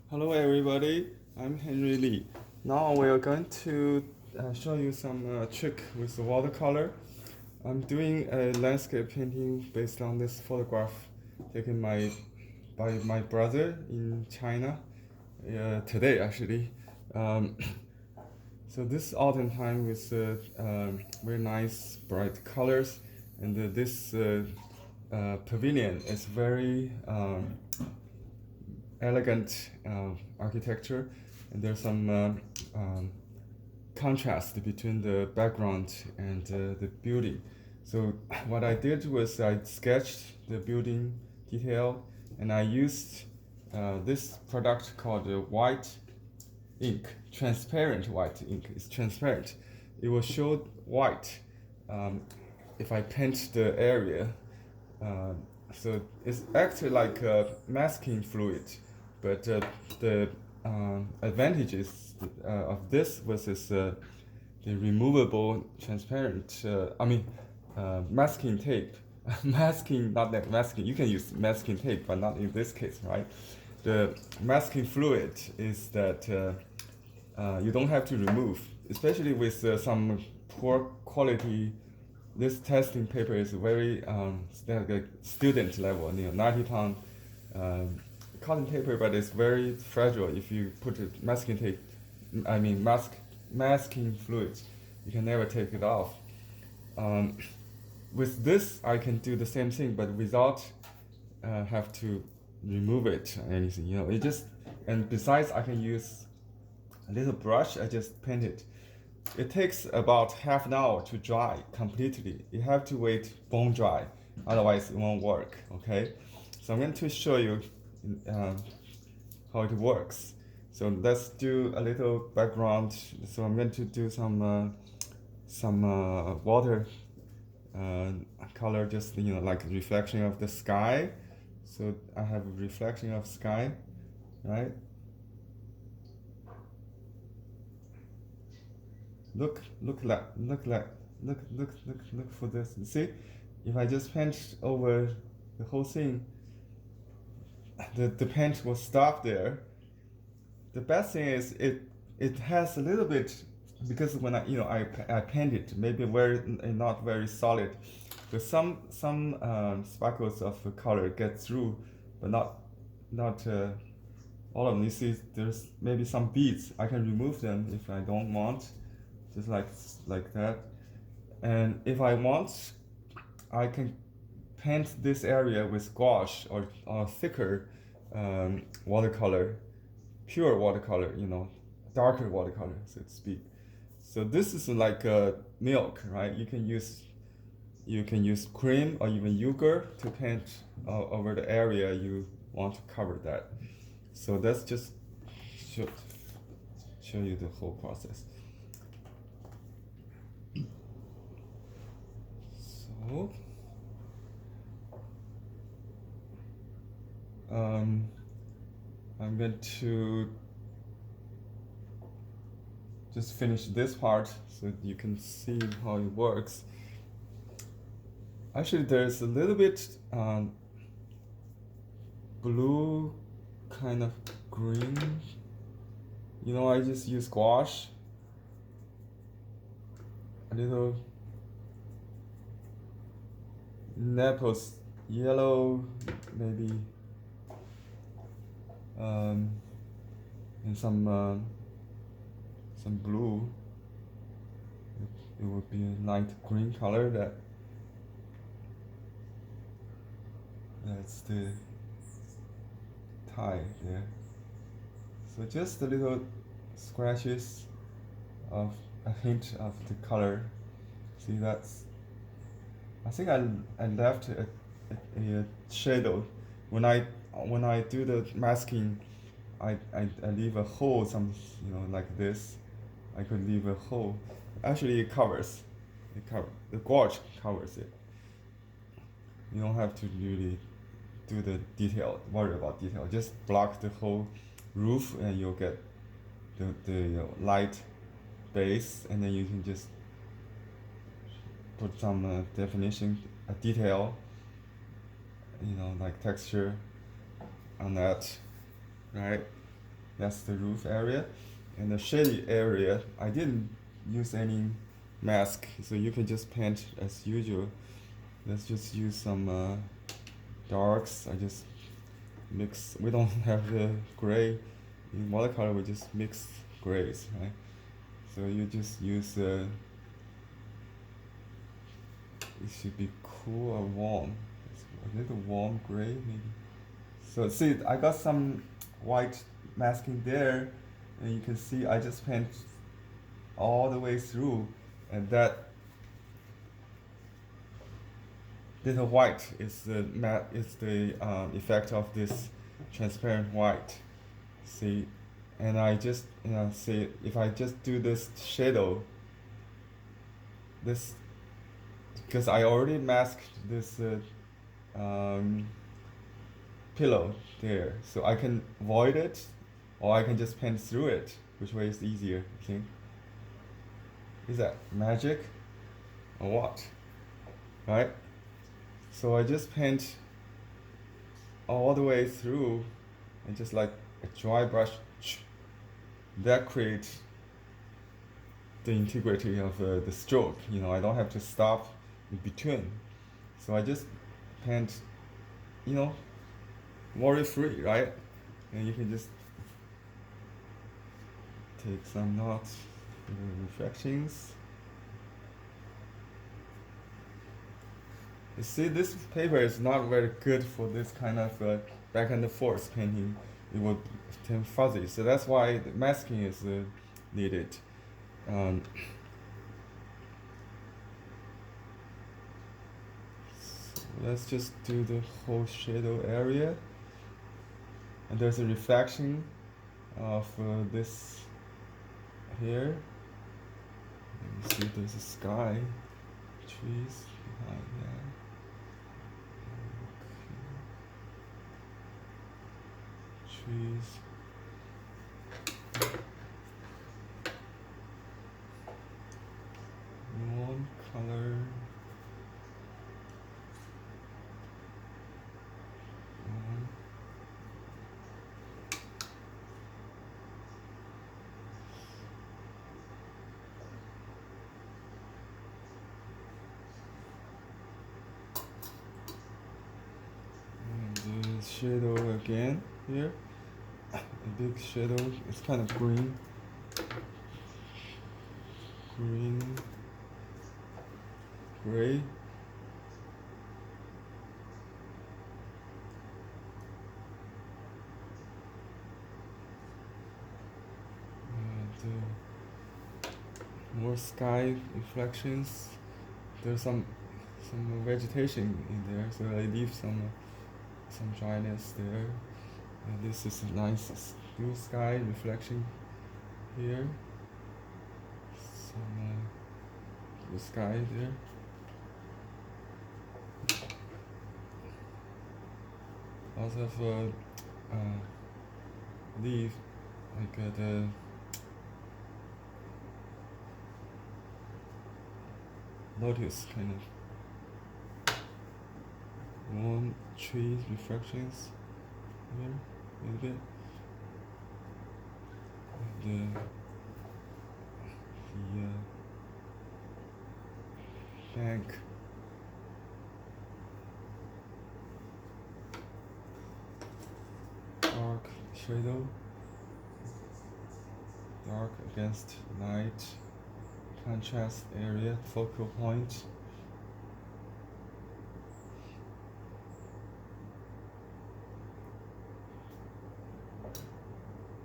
Hello everybody, I'm Henry Lee. Now we are going to show you some trick with the watercolor. I'm doing a landscape painting based on this photograph taken by my brother in China today actually. Um, so this autumn time with very nice bright colors and this pavilion is very elegant architecture, and there's some contrast between the background and the building. So what I did was I sketched the building detail, and I used this product called white ink, transparent white ink. It's transparent. It will show white um, if I paint the area. Uh, so it's actually like a masking fluid, but the advantages of this versus the removable transparent, masking tape. Masking, not that masking, you can use masking tape, but not in this case, right? The masking fluid is that you don't have to remove, especially with some poor quality. This testing paper is very student level, 90-pound cotton paper, but it's very fragile. If you put it masking tape, masking fluid, you can never take it off. Um, with this, I can do the same thing, but without have to remove it or anything. It just, and besides, I can use a little brush. I just paint it. It takes about half an hour to dry completely. You have to wait bone dry, otherwise it won't work. Okay, so I'm going to show you um, how it works. So let's do a little background. So I'm going to do some water color, just like reflection of the sky. So I have a reflection of sky, right? Look for this. You see, if I just paint over the whole thing, the paint will stop there. The best thing is it has a little bit, because when I paint it, maybe very not very solid, but some sparkles of color get through, but not all of them. You see, there's maybe some beads. I can remove them if I don't want, just like that. And if I want, I can paint this area with gouache or thicker watercolor, pure watercolor, darker watercolor, so to speak. So this is like milk, right? You can use cream or even yogurt to paint over the area you want to cover that. So that's just show, show you the whole process. So I'm going to just finish this part so you can see how it works. Actually, there's a little bit blue, kind of green. I just use gouache, a little Naples yellow, maybe, and some blue. It would be a light green color. That's the tie there. So just a little scratches of a hint of the color. See, I think I left a shadow. When I do the masking, I leave a hole, like this. I could leave a hole. Actually, it covers. The gouache covers it. You don't have to really do the detail. Worry about detail. Just block the whole roof, and you'll get the light base, and then you can just put some definition, a detail, like texture on that, right? That's the roof area. And the shady area, I didn't use any mask, so you can just paint as usual. Let's just use some darks. I just mix. We don't have the gray. In watercolor, we just mix grays, right? So you just use. It should be cool or warm. It's a little warm gray, maybe. So see, I got some white masking there, and you can see I just paint all the way through, and that little white is the effect of this transparent white. See, and I just see if I just do this shadow, this because I already masked this pillow there, so I can void it, or I can just paint through it. Which way is easier? I think. Is that magic, or what? Right? So I just paint all the way through, and just like a dry brush, that creates the integrity of the stroke. I don't have to stop in between. So I just paint, worry free, right? And you can just take some knots, reflections. You see, this paper is not very good for this kind of back and forth painting. It will turn fuzzy, so that's why the masking is needed. So let's just do the whole shadow area, and there's a reflection of this here. You see, there's a sky, trees behind that. Trees. Warm color. And the shadow again here. A big shadow. It's kind of green. Gray. And more sky reflections. There's some vegetation in there, so I leave some dryness there. And this is a nice blue sky reflection here. Some blue sky there. Lots of leaf, like the lotus kind of warm trees reflections here a little bit. And the bank. Dark shadow, dark against light, contrast area, focal point.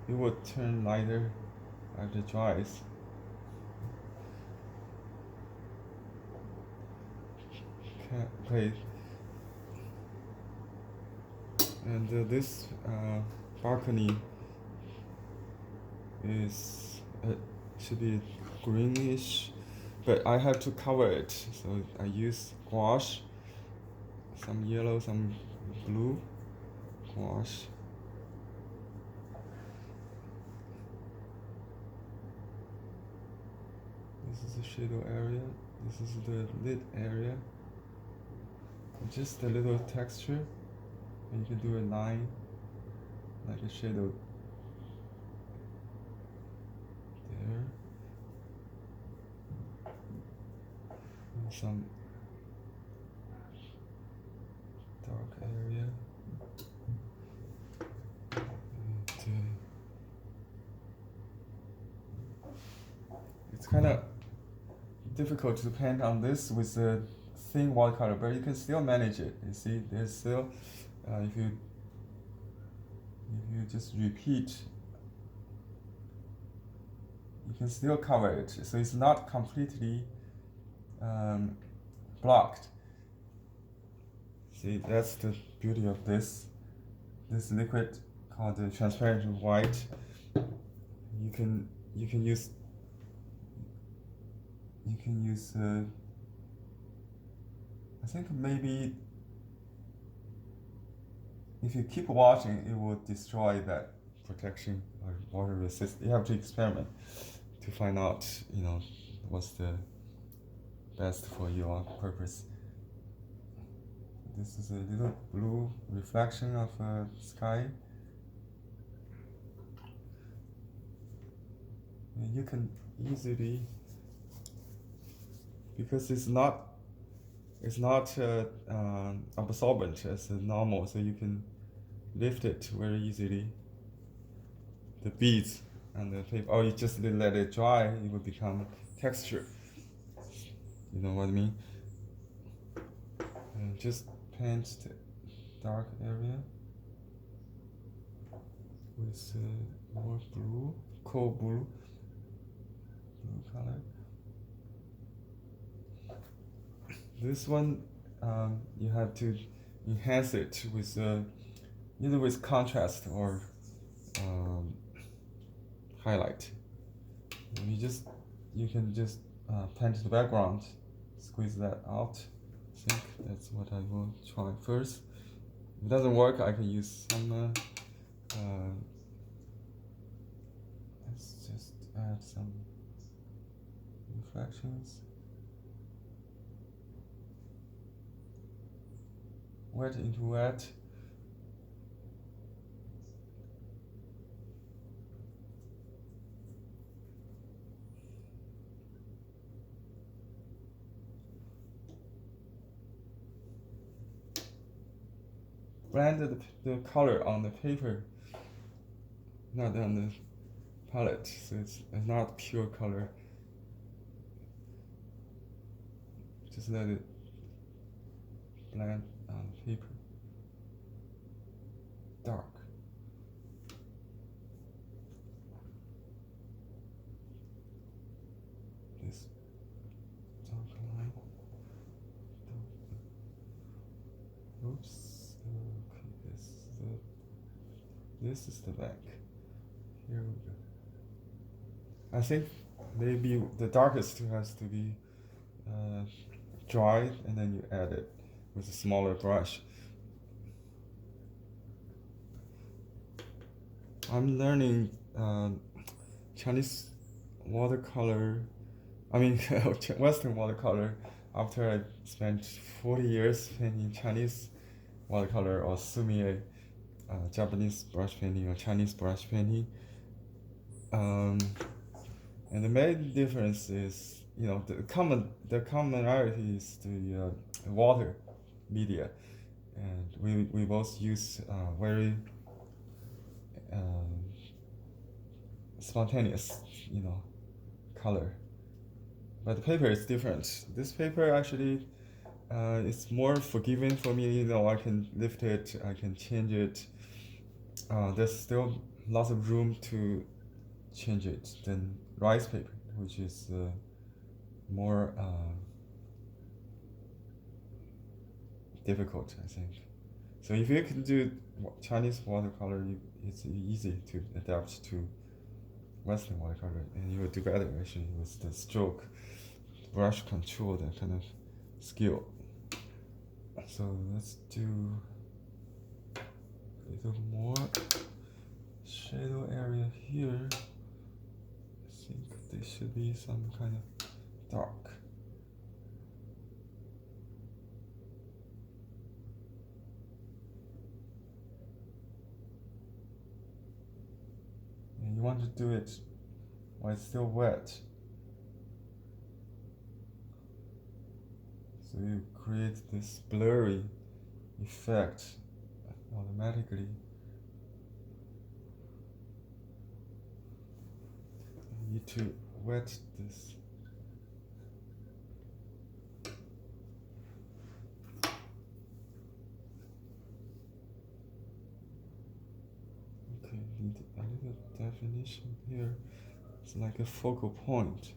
It will turn lighter after it dries. Okay. And this balcony is should be greenish, but I have to cover it, so I use gouache, some yellow, some blue gouache. This is the shadow area, this is the lid area. Just a little texture, and you can do a line like a shadow some dark area. And, it's kind of difficult to paint on this with a thin watercolor, but you can still manage it. You see, there's still, if you just repeat, you can still cover it. So it's not completely blocked. See, that's the beauty of this liquid called the transparent white. You can use I think maybe if you keep watching, it will destroy that protection or water resist. You have to experiment to find out, what's the best for your purpose. This is a little blue reflection of sky. And you can easily, because it's not absorbent as normal, so you can lift it very easily. The beads and the paper, or you just let it dry, it will become texture. You know what I mean? And just paint the dark area with more blue, cold blue color. This one, you have to enhance it with either with contrast or highlight. You can just paint the background, squeeze that out. I think that's what I will try first. If it doesn't work, I can use some. Let's just add some reflections. Wet into wet. Blend the color on the paper, not on the palette, so it's not pure color. Just let it blend on the paper. Dark. This dark line. Oops. Okay, this is the back. Here we go. I think maybe the darkest has to be dried, and then you add it with a smaller brush. I'm learning Chinese watercolor, Western watercolor, after I spent 40 years painting Chinese watercolor or sumi-e, Japanese brush painting or Chinese brush painting. And the main difference is, the commonality is the water media, and we both use very spontaneous, color. But the paper is different. This paper actually it's more forgiving for me. I can lift it, I can change it. There's still lots of room to change it than rice paper, which is more difficult, I think. So if you can do Chinese watercolor, it's easy to adapt to Western watercolor, and you will do better actually with the stroke, brush control, that kind of skill. So let's do a little more shadow area here. I think there should be some kind of dark. And you want to do it while it's still wet. So you create this blurry effect automatically. You need to wet this. Okay, need a little definition here. It's like a focal point.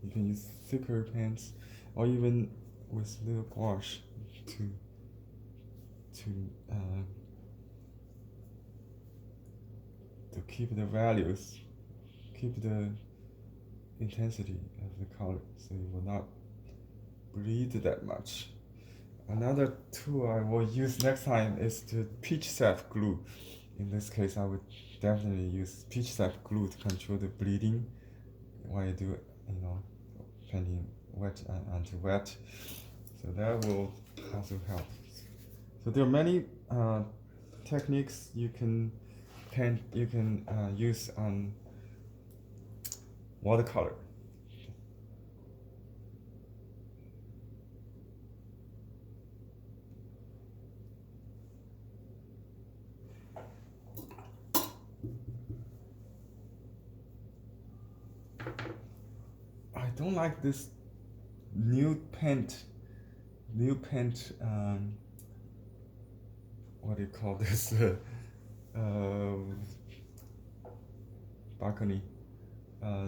You can use thicker pens, or even with little gouache to uh, to keep the values, keep the intensity of the color, so it will not bleed that much. Another tool I will use next time is the peach sap glue. In this case, I would definitely use peach sap glue to control the bleeding while you do, painting wet and wet. So that will also help. So there are many techniques you can use on watercolor. I don't like this new paint. What do you call this? Balcony.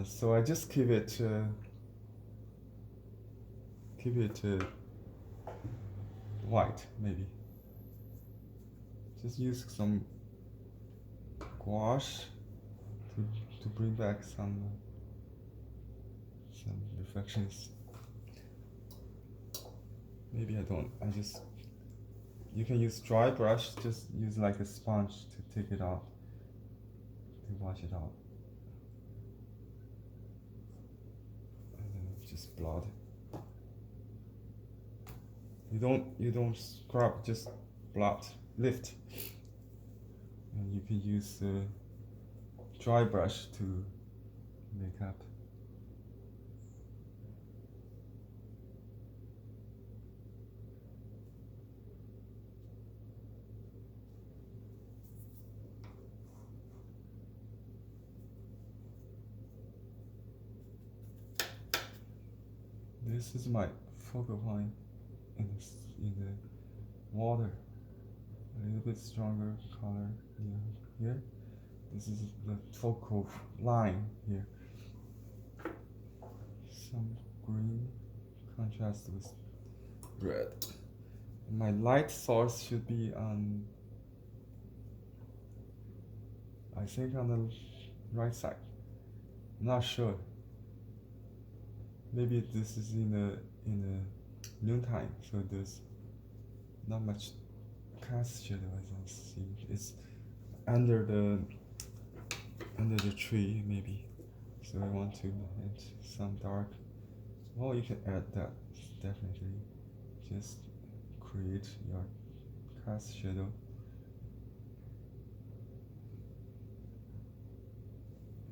So I just keep it white, maybe. Just use some gouache to bring back some reflections. Maybe I don't. You can use dry brush. Just use like a sponge to take it off, to wash it out, and then just blot. You don't scrub, just blot, lift. And you can use dry brush to make up. This is my focal point in the water. A little bit stronger color here. This is the focal line here. Some green contrast with red. My light source should be on, I think, on the right side. I'm not sure. Maybe this is in the noontime, so there's not much cast shadow as I see. It's under the tree maybe. So I want to add some dark. Well, you can add that definitely. Just create your cast shadow.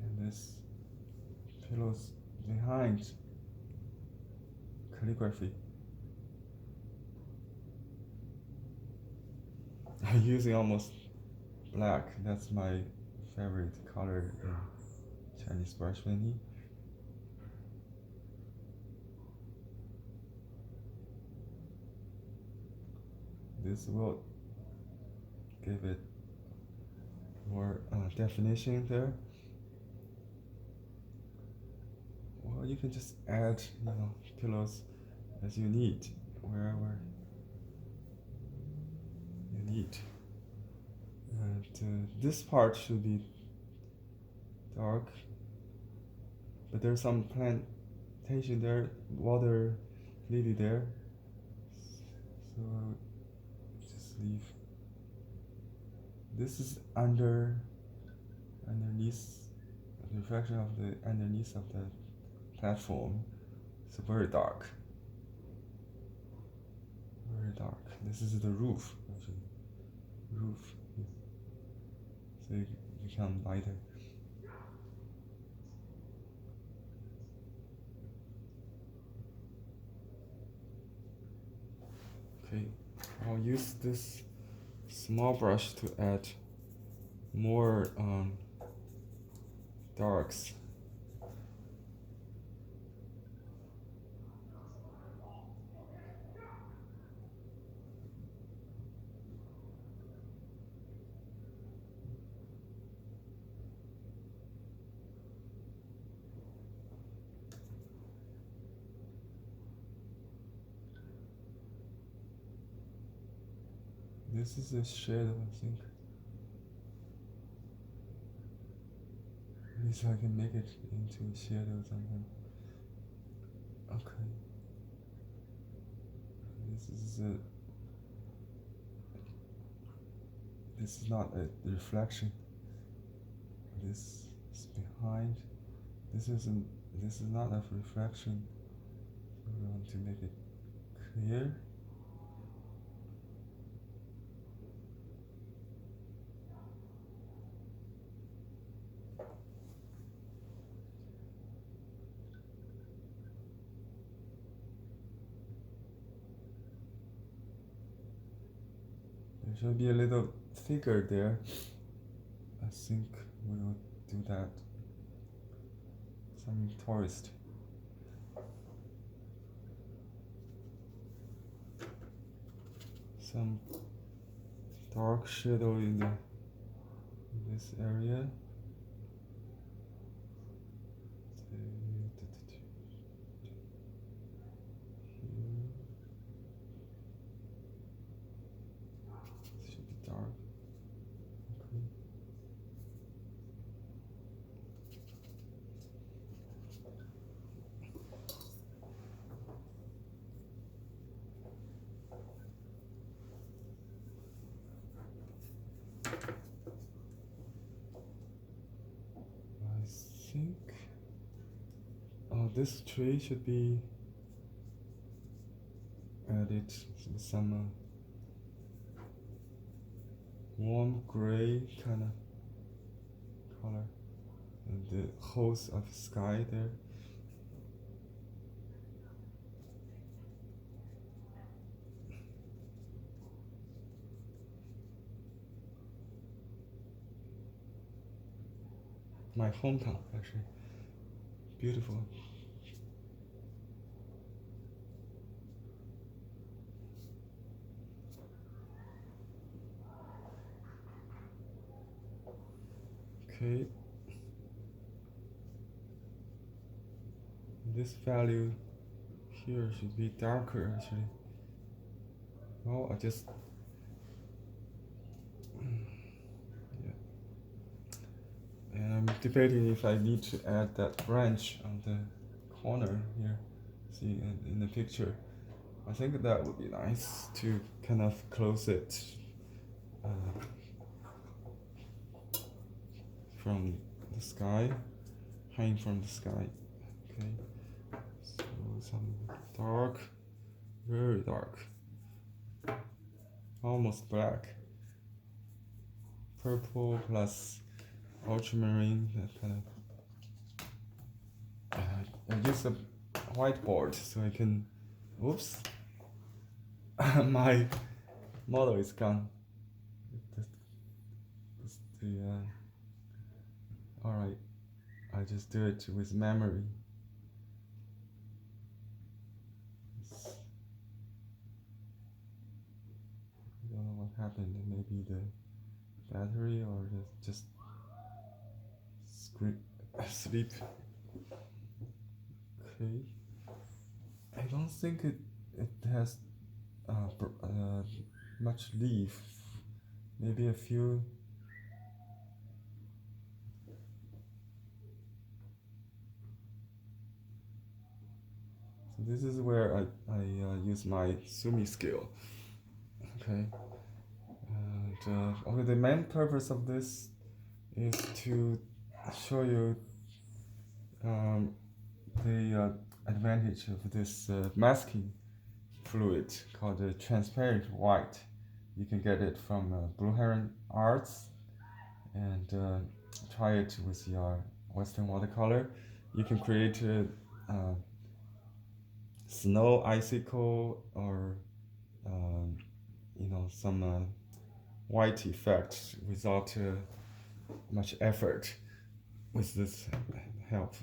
And this pillows behind calligraphy. I'm using almost black. That's my favorite color in Chinese brush painting. This will give it more definition there. Well, you can just add, pillows as you need, wherever you need. And this part should be dark, but there's some plantation there, water lily there. So just leave. This is underneath the reflection of the underneath of the platform. It's very dark. Very dark. This is the roof, actually. Roof. So it become lighter. Okay, I'll use this small brush to add more darks. This is a shadow, I think. At least I can make it into a shadow something. Okay. This is not a reflection. This is behind. This is not a reflection. We want to make it clear. There should be a little figure there. I think we will do that. Some tourist. Some dark shadow in this area. Should be dark. Okay. I think this tree should be added to some warm gray kind of color, and the holes of sky there. My hometown, actually. Beautiful. Okay. This value here should be darker, actually. Well, I just and I'm debating if I need to add that branch on the corner here. See in the picture. I think that would be nice to kind of close it from the sky, hanging from the sky. Okay, so some dark, very dark, almost black, purple plus ultramarine, that kind of. I use a whiteboard so I can. Oops, my model is gone. Alright, I just do it with memory. I don't know what happened. Maybe the battery or just sleep. Okay. I don't think it has much leaf. Maybe a few. So this is where I use my Sumi skill. Okay. And okay, the main purpose of this is to show you the advantage of this masking fluid called transparent white. You can get it from Blue Heron Arts, and try it with your Western watercolor. You can create snow, icicle, or some white effect without much effort with this help.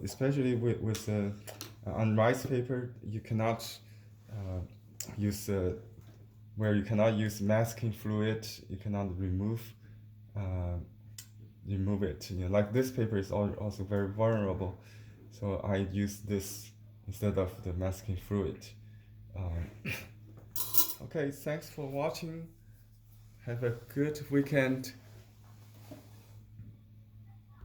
Especially with on rice paper, you cannot use where you cannot use masking fluid. You cannot remove it. Like this paper is also very vulnerable, so I use this instead of the masking fluid. Okay, thanks for watching. Have a good weekend.